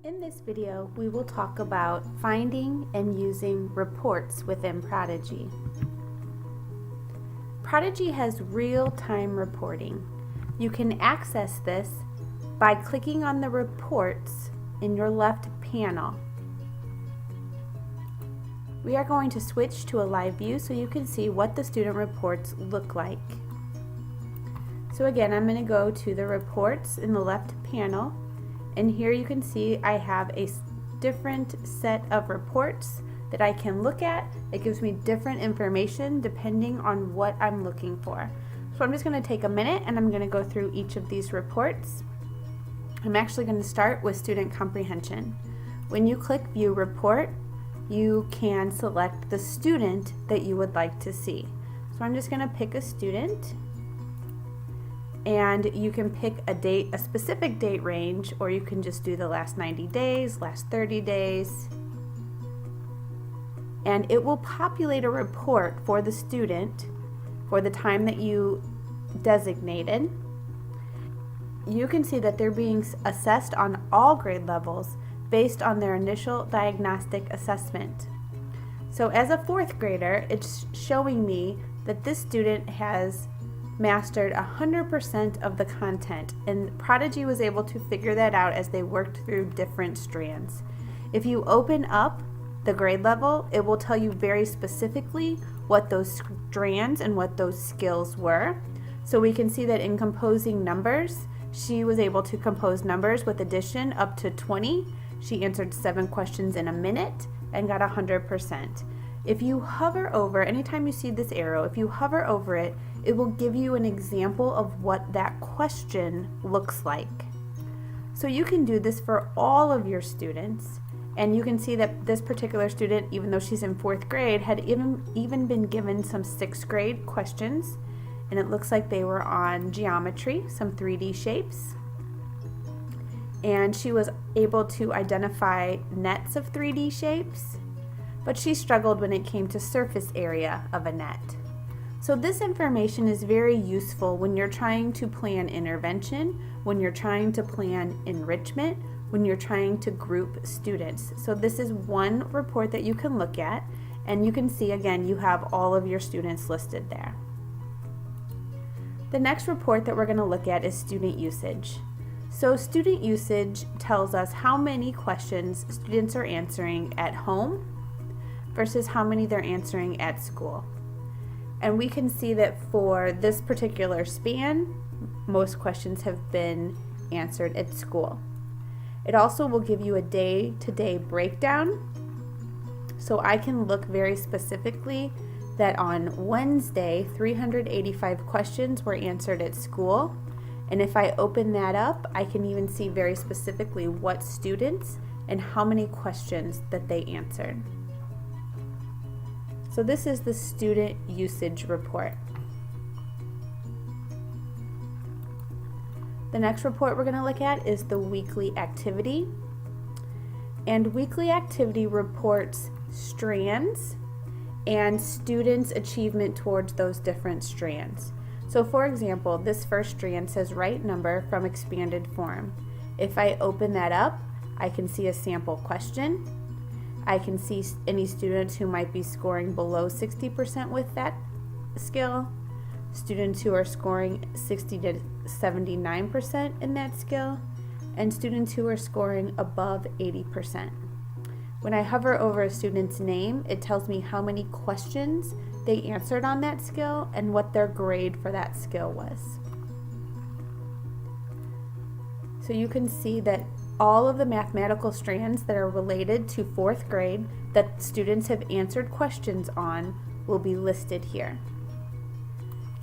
In this video, we will talk about finding and using reports within Prodigy. Prodigy has real-time reporting. You can access this by clicking on the reports in your left panel. We are going to switch to a live view so you can see what the student reports look like. So again, I'm going to go to the reports in the left panel. And here you can see I have a different set of reports that I can look at. It gives me different information depending on what I'm looking for. So I'm just going to take a minute and I'm going to go through each of these reports. I'm actually going to start with student comprehension. When you click View Report, you can select the student that you would like to see. So I'm just going to pick a student. And you can pick a specific date range, or you can just do the last 90 days, last 30 days. And it will populate a report for the student for the time that you designated. You can see that they're being assessed on all grade levels based on their initial diagnostic assessment. So as a fourth grader, it's showing me that this student has mastered 100% of the content, and Prodigy was able to figure that out as they worked through different strands. If you open up the grade level, it will tell you very specifically what those strands and what those skills were. So we can see that in composing numbers, she was able to compose numbers with addition up to 20. She answered 7 questions in a minute and got 100%. If you hover over, anytime you see this arrow, if you hover over it, it will give you an example of what that question looks like. So you can do this for all of your students, and you can see that this particular student, even though she's in 4th grade, had even been given some 6th grade questions, and it looks like they were on geometry, some 3D shapes. And she was able to identify nets of 3D shapes, but she struggled when it came to surface area of a net. So this information is very useful when you're trying to plan intervention, when you're trying to plan enrichment, when you're trying to group students. So this is one report that you can look at, and you can see again you have all of your students listed there. The next report that we're going to look at is student usage. So student usage tells us how many questions students are answering at home versus how many they're answering at school. And we can see that for this particular span, most questions have been answered at school. It also will give you a day-to-day breakdown. So I can look very specifically that on Wednesday, 385 questions were answered at school. And if I open that up, I can even see very specifically what students and how many questions that they answered. So this is the student usage report. The next report we're going to look at is the weekly activity. And weekly activity reports strands and students' achievement towards those different strands. So for example, this first strand says right number from expanded form. If I open that up, I can see a sample question. I can see any students who might be scoring below 60% with that skill, students who are scoring 60 to 79% in that skill, and students who are scoring above 80%. When I hover over a student's name, it tells me how many questions they answered on that skill and what their grade for that skill was. So you can see that all of the mathematical strands that are related to 4th grade that students have answered questions on will be listed here.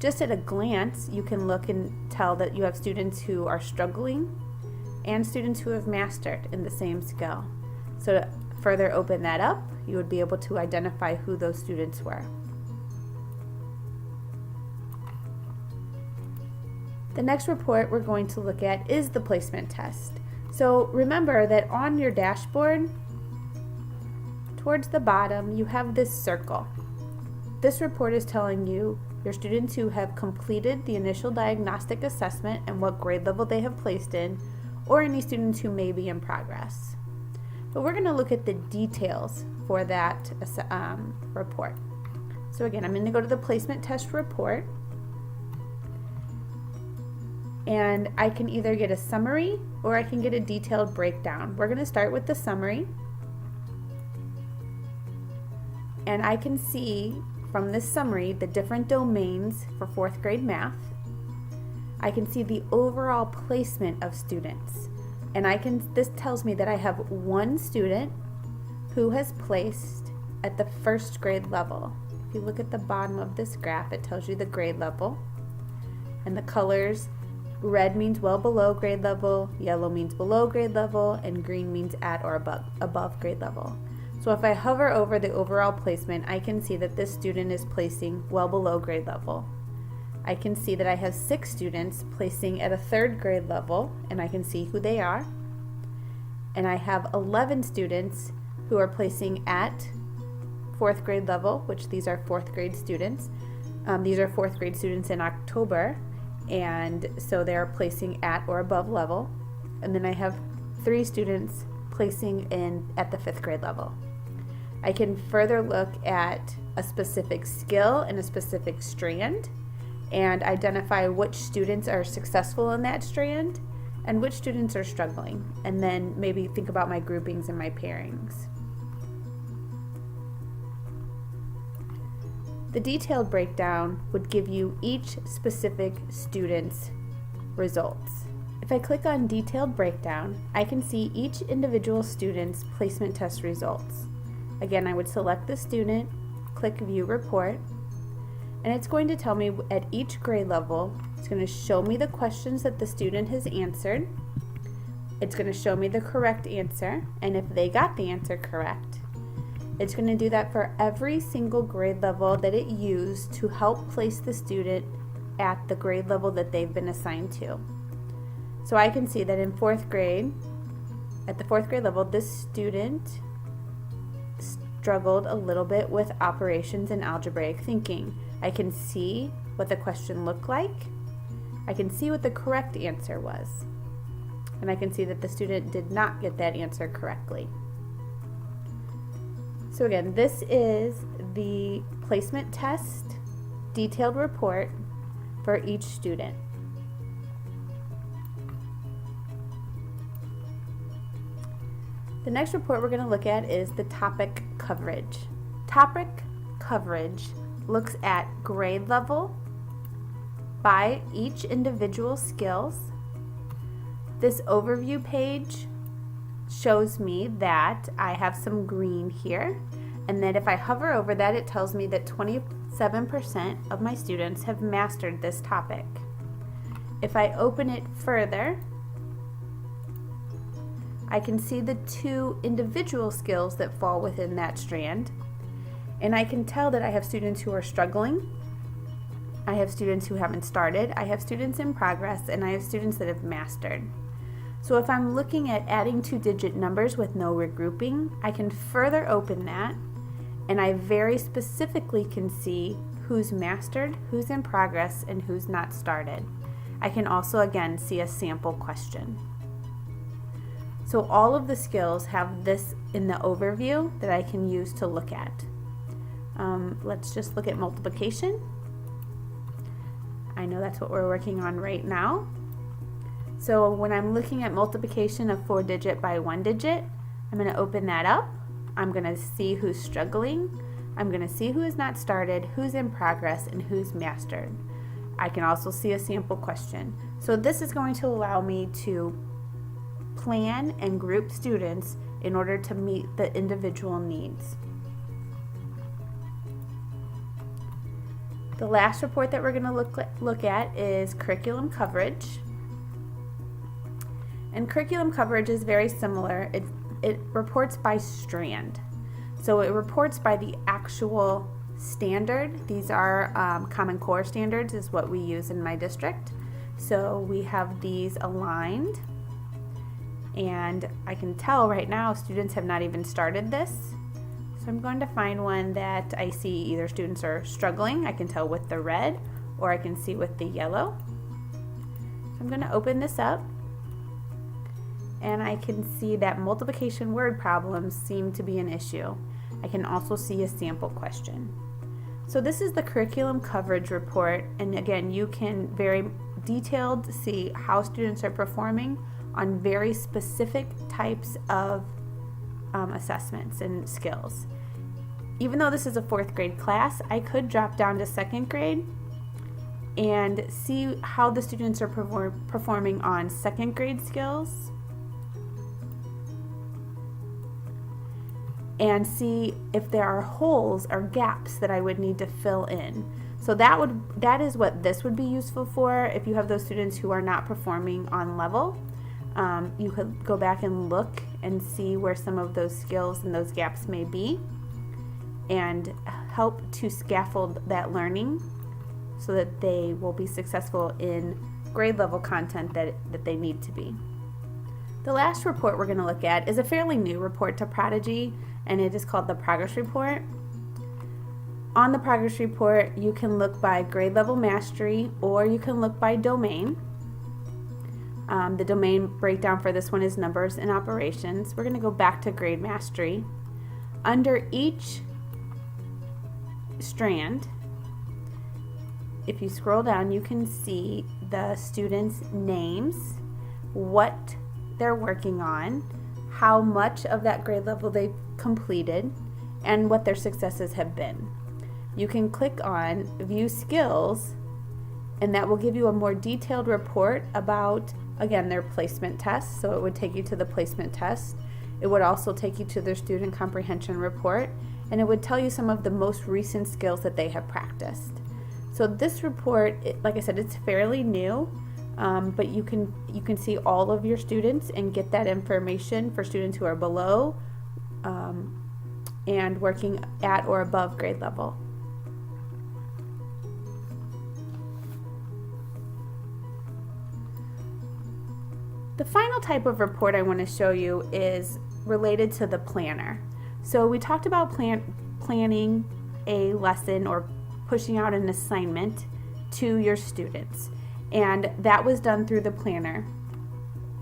Just at a glance, you can look and tell that you have students who are struggling and students who have mastered in the same skill. So to further open that up, you would be able to identify who those students were. The next report we're going to look at is the placement test. So remember that on your dashboard, towards the bottom, you have this circle. This report is telling you your students who have completed the initial diagnostic assessment and what grade level they have placed in, or any students who may be in progress. But we're going to look at the details for that report. So again, I'm going to go to the placement test report, and I can either get a summary or I can get a detailed breakdown. We're going to start with the summary, and I can see from this summary the different domains for 4th grade math. I can see the overall placement of students, and this tells me that I have one student who has placed at the 1st grade level. If you look at the bottom of this graph, it tells you the grade level, and the colors: red means well below grade level, yellow means below grade level, and green means at or above grade level. So if I hover over the overall placement, I can see that this student is placing well below grade level. I can see that I have 6 students placing at a 3rd grade level, and I can see who they are. And I have 11 students who are placing at 4th grade level, which these are 4th grade students. These are 4th grade students in October, and so they're placing at or above level. And then I have 3 students placing at the 5th grade level. I can further look at a specific skill and a specific strand and identify which students are successful in that strand and which students are struggling, and then maybe think about my groupings and my pairings. The detailed breakdown would give you each specific student's results. If I click on detailed breakdown, I can see each individual student's placement test results. Again, I would select the student, click view report, and it's going to tell me at each grade level. It's going to show me the questions that the student has answered. It's going to show me the correct answer, and if they got the answer correct. It's going to do that for every single grade level that it used to help place the student at the grade level that they've been assigned to. So I can see that in 4th grade, at the 4th grade level, this student struggled a little bit with operations and algebraic thinking. I can see what the question looked like. I can see what the correct answer was. And I can see that the student did not get that answer correctly. So again, this is the placement test detailed report for each student. The next report we're going to look at is the topic coverage. Topic coverage looks at grade level by each individual skills. This overview page shows me that I have some green here, and that if I hover over that, it tells me that 27% of my students have mastered this topic. If I open it further, I can see the 2 individual skills that fall within that strand, and I can tell that I have students who are struggling, I have students who haven't started, I have students in progress, and I have students that have mastered. So if I'm looking at adding 2-digit numbers with no regrouping, I can further open that, and I very specifically can see who's mastered, who's in progress, and who's not started. I can also again see a sample question. So all of the skills have this in the overview that I can use to look at. Let's just look at multiplication. I know that's what we're working on right now. So when I'm looking at multiplication of 4-digit by 1-digit, I'm going to open that up. I'm going to see who's struggling. I'm going to see who has not started, who's in progress, and who's mastered. I can also see a sample question. So this is going to allow me to plan and group students in order to meet the individual needs. The last report that we're going to look at is curriculum coverage. And curriculum coverage is very similar. It reports by strand. So it reports by the actual standard. These are Common Core standards is what we use in my district. So we have these aligned. And I can tell right now students have not even started this. So I'm going to find one that I see either students are struggling, I can tell with the red, or I can see with the yellow. So I'm going to open this up. and I can see that multiplication word problems seem to be an issue. I can also see a sample question. So this is the curriculum coverage report, and again, you can very detailed see how students are performing on very specific types of assessments and skills. Even though this is a 4th grade class, I could drop down to 2nd grade and see how the students are performing on 2nd grade skills and see if there are holes or gaps that I would need to fill in. So that is what this would be useful for. If you have those students who are not performing on level, you could go back and look and see where some of those skills and those gaps may be and help to scaffold that learning so that they will be successful in grade level content that they need to be. The last report we're going to look at is a fairly new report to Prodigy, and it is called the Progress Report. On the Progress Report, you can look by grade level mastery or you can look by domain. The domain breakdown for this one is numbers and operations. We're going to go back to grade mastery. Under each strand, if you scroll down, you can see the students' names, what they're working on, how much of that grade level they completed, and what their successes have been. You can click on View Skills, and that will give you a more detailed report about, again, their placement tests. So it would take you to the placement test. It would also take you to their student comprehension report, and it would tell you some of the most recent skills that they have practiced. So this report, like I said, it's fairly new, but you can see all of your students and get that information for students who are below and working at or above grade level. The final type of report I want to show you is related to the planner. So we talked about planning a lesson or pushing out an assignment to your students, and that was done through the planner.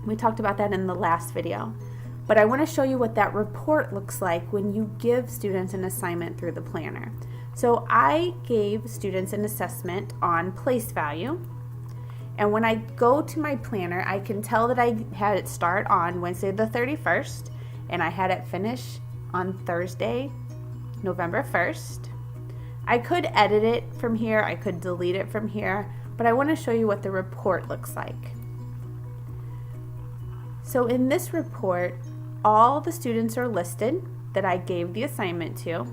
We talked about that in the last video, but I want to show you what that report looks like when you give students an assignment through the planner. So I gave students an assessment on place value, and when I go to my planner, I can tell that I had it start on Wednesday the 31st, and I had it finish on Thursday, November 1st. I could edit it from here, I could delete it from here, but I want to show you what the report looks like. So in this report, all the students are listed that I gave the assignment to,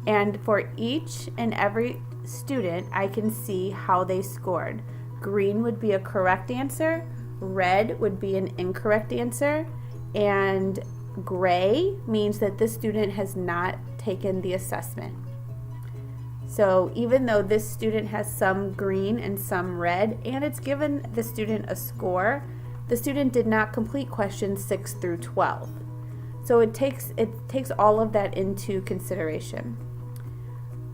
and for each and every student, I can see how they scored. Green would be a correct answer, red would be an incorrect answer, and gray means that this student has not taken the assessment. So even though this student has some green and some red, and it's given the student a score, the student did not complete questions 6 through 12. So it takes all of that into consideration.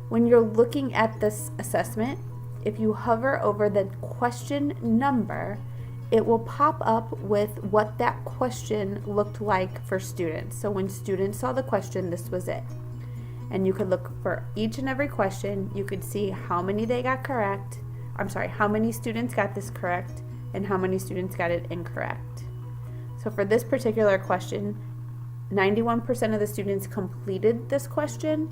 When you're looking at this assessment, if you hover over the question number, it will pop up with what that question looked like for students. So when students saw the question, this was it. And you could look for each and every question. You could see how many they got correct. How many students got this correct and how many students got it incorrect. So for this particular question, 91% of the students completed this question.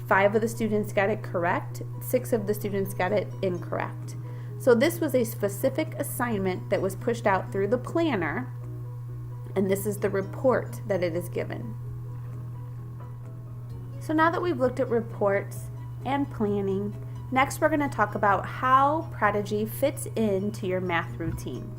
5 of the students got it correct, 6 of the students got it incorrect. So this was a specific assignment that was pushed out through the planner, and this is the report that it is given. So now that we've looked at reports and planning, next we're going to talk about how Prodigy fits into your math routine.